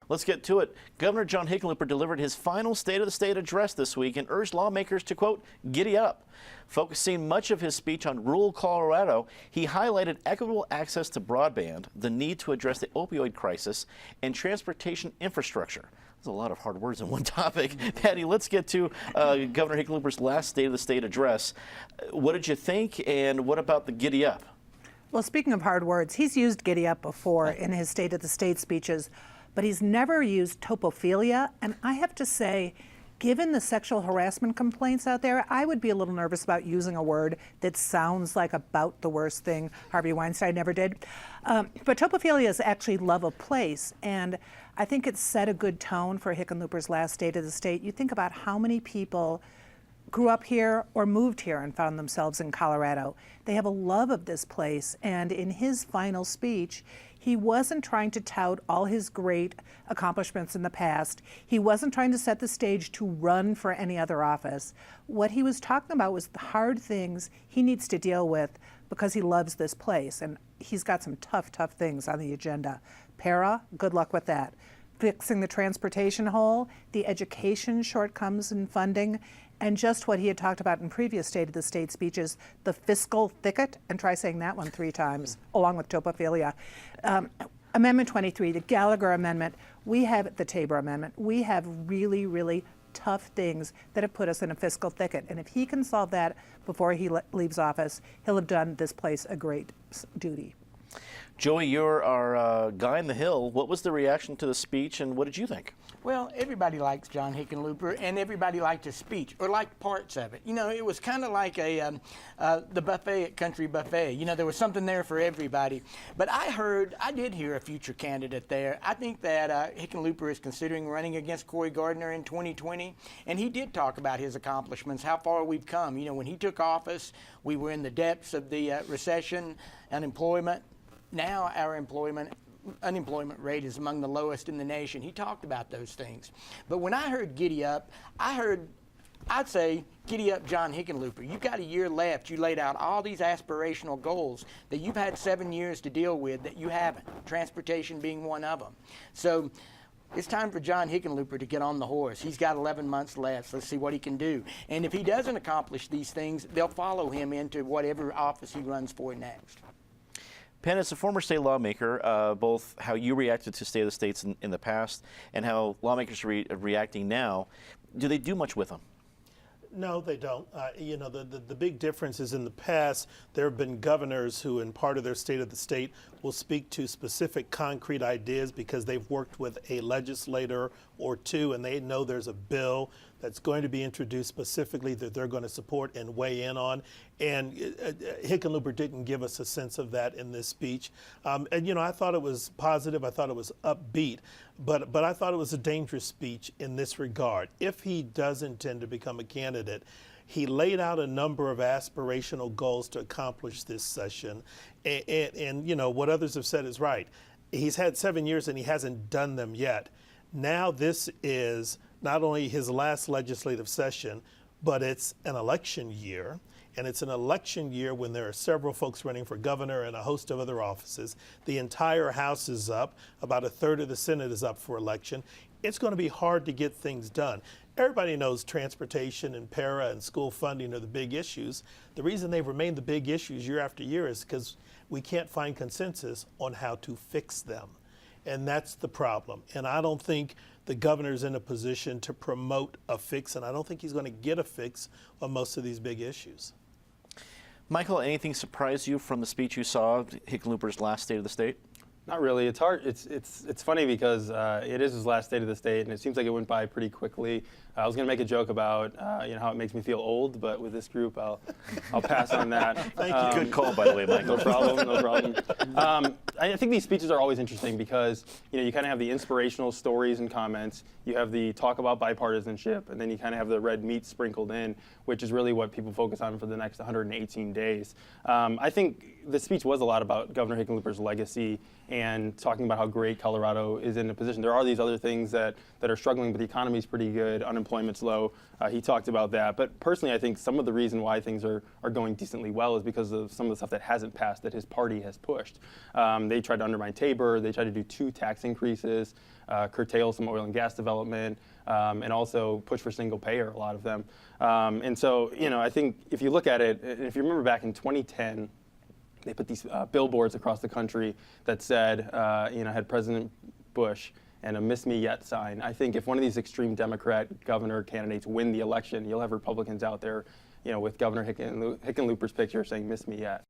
Let's get to it. Governor John Hickenlooper delivered his final State of the State address this week and urged lawmakers to, quote, giddy up. Focusing much of his speech on rural Colorado, he highlighted equitable access to broadband, the need to address the opioid crisis, and transportation infrastructure. There's a lot of hard words in one topic. Patty, let's get to Governor Hickenlooper's last State of the State address. What did you think, and what about the giddy up? Well, speaking of hard words, he's used giddy up before in his State of the State speeches, but he's never used topophilia. And I have to say, given the sexual harassment complaints out there, I would be a little nervous about using a word that sounds like about the worst thing Harvey Weinstein never did. But topophilia is actually love of place. And I think it set a good tone for Hickenlooper's last State of the State. You think about how many people grew up here or moved here and found themselves in Colorado. They have a love of this place. And in his final speech, he wasn't trying to tout all his great accomplishments in the past. He wasn't trying to set the stage to run for any other office. What he was talking about was the hard things he needs to deal with because he loves this place. And he's got some tough, tough things on the agenda. Para, good luck with that. Fixing the transportation hole, the education shortcomings in funding, and just what he had talked about in previous State of the State speeches, the fiscal thicket, and try saying that one 3 times, along with topophilia. Amendment 23, the Gallagher Amendment, we have the Tabor Amendment. We have really, really tough things that have put us in a fiscal thicket. And if he can solve that before he leaves office, he'll have done this place a great duty. Joey, you're our guy in the Hill. What was the reaction to the speech, and what did you think? Well, everybody likes John Hickenlooper, and everybody liked his speech, or liked parts of it. You know, it was kind of like the buffet at Country Buffet. You know, there was something there for everybody. But I did hear a future candidate there. I think that Hickenlooper is considering running against Cory Gardner in 2020, and he did talk about his accomplishments, how far we've come. You know, when he took office, we were in the depths of the recession, unemployment. Now our unemployment rate is among the lowest in the nation. He talked about those things. But when I heard giddy up, I'd say giddy up John Hickenlooper. You've got a year left. You laid out all these aspirational goals that you've had 7 years to deal with that you haven't, transportation being one of them. So it's time for John Hickenlooper to get on the horse. He's got 11 months left. Let's see what he can do. And if he doesn't accomplish these things, they'll follow him into whatever office he runs for next. Penn, as a former state lawmaker, both how you reacted to State of the States in the past and how lawmakers are reacting now, do they do much with them? No, they don't. You know, the big difference is in the past, there have been governors who, in part of their State of the State, will speak to specific concrete ideas because they've worked with a legislator or two and they know there's a bill that's going to be introduced specifically that they're going to support and weigh in on. And Hickenlooper didn't give us a sense of that in this speech. And, you know, I thought it was positive. I thought it was upbeat. But I thought it was a dangerous speech in this regard. If he does intend to become a candidate, he laid out a number of aspirational goals to accomplish this session. And you know, what others have said is right. He's had 7 years and he hasn't done them yet. Now this is not only his last legislative session, but it's an election year. And it's an election year when there are several folks running for governor and a host of other offices. The entire House is up. About a third of the Senate is up for election. It's going to be hard to get things done. Everybody knows transportation and para and school funding are the big issues. The reason they've remained the big issues year after year is because we can't find consensus on how to fix them. And that's the problem. And I don't think the governor's in a position to promote a fix, and I don't think he's going to get a fix on most of these big issues. Michael, anything surprise you from the speech you saw, Hickenlooper's last State of the State? Not really. It's hard. It's funny because it is his last State of the State, and it seems like it went by pretty quickly. I was going to make a joke about you know, how it makes me feel old, but with this group, I'll pass on that. Thank you. Good call, by the way, Michael. No problem. No problem. I think these speeches are always interesting because you know, you kind of have the inspirational stories and comments. You have the talk about bipartisanship, and then you kind of have the red meat sprinkled in, which is really what people focus on for the next 118 days. I think the speech was a lot about Governor Hickenlooper's legacy and talking about how great Colorado is in a position. There are these other things that are struggling, but the economy is pretty good, unemployment's low. He talked about that. But personally, I think some of the reason why things are going decently well is because of some of the stuff that hasn't passed that his party has pushed. They tried to undermine Tabor. They tried to do 2 tax increases, curtail some oil and gas development, and also push for single payer, a lot of them. And so, I think if you look at it, and if you remember back in 2010, they put these billboards across the country that said, had President Bush and a "Miss Me Yet" sign. I think if one of these extreme Democrat governor candidates win the election, you'll have Republicans out there, with Governor Hickenlooper's picture saying "Miss Me Yet."